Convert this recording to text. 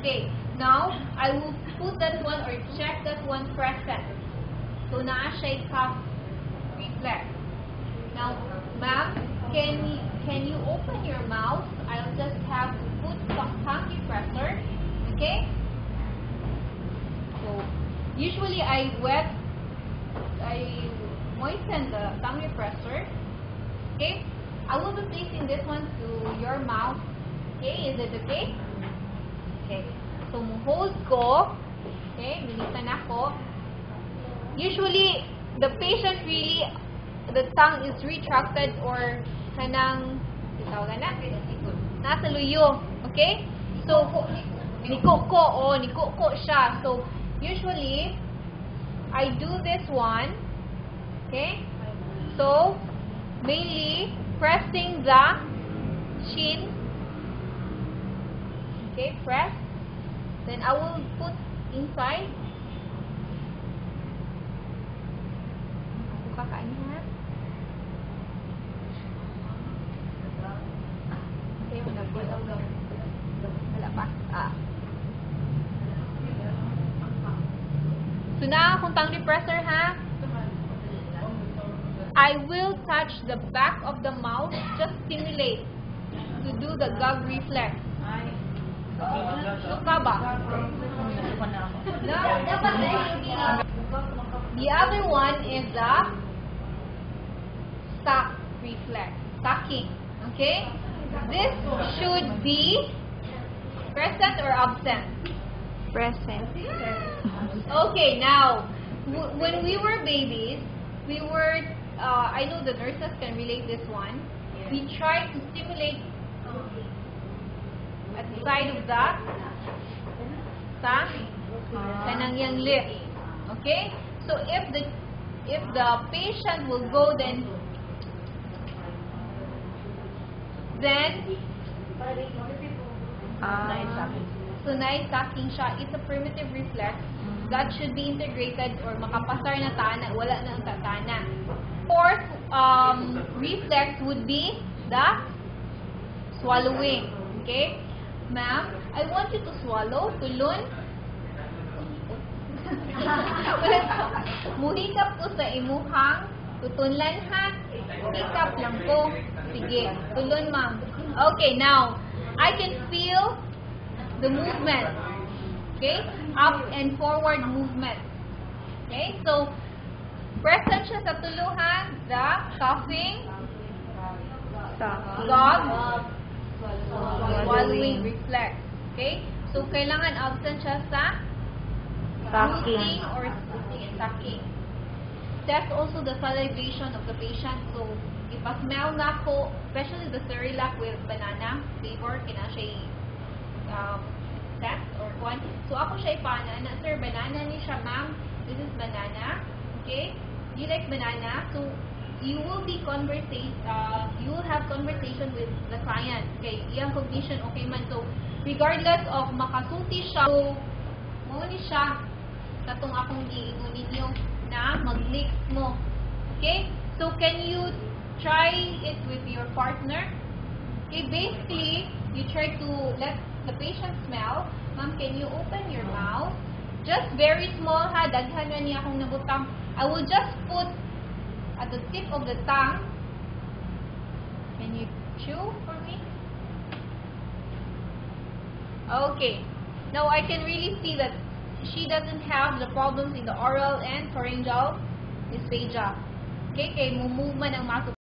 Okay, now I will put that one or check that one present. So naa siya cough reflex. Now, ma'am, can you open your mouth? I'll just have to put some tongue depressor. Okay? So usually I moisten the tongue depressor. Okay? I will be placing this one to your mouth. Okay? Is it okay? Okay. So hold ko. Okay? Bilisan ako. Usually the patient really, the tongue is retracted or kanang nasa luyo. Okay? So nikuko siya. So usually I do this one. Okay? So mainly pressing the chin. Okay, press. Then I will put inside. Kakain ha. Okay, wala pa. So na akong tongue depressor ha. I will touch the back of the mouth, just stimulate to do the gag reflex. Suka ba? The other one is the suck reflex, sucking. Okay? This should be present or absent? Present. Okay, now, when we were babies, we were, I know the nurses can relate this one. We try to stimulate at the side of the kanang yang lip. Okay? So if the patient will go then so sucking siya, it's a primitive reflex that should be integrated or makapasar na tana, wala na ang tatana. Fourth reflex would be the swallowing. Okay? Ma'am, I want you to swallow, tulon. Muhikap ko sa imuhang tutunlan ha. Hikap lang ko. Sige, tulon ma'am. Okay, now, I can feel the movement. Okay? Up and forward movement. Okay? So, present siya sa tuluhan, the coughing, gag, swallowing reflex. Okay? So, kailangan absent siya sa sucking or sucking. That's also the salivation of the patient. So, ipasmell na ko, especially the Cerelac with banana flavor, kina siya test or one. So, ako siya ipana na, sir, banana ni siya, ma'am. This is banana. Okay? You like banana? So, you will have conversation with the client. Okay? Iyang cognition, okay man. So, regardless of makasulti siya, so, mo ni siya, katong akong giingon ninyo na mag-mix mo. Okay? So, can you try it with your partner? Okay, basically, you try to let the patient smell. Ma'am, can you open your mouth? Just very small ha, daghan na niya akong nabutang. I will just put at the tip of the tongue. Can you chew for me? Okay. Now, I can really see that she doesn't have the problems in the oral and pharyngeal dysphagia. Okay, kay move man ang muscle.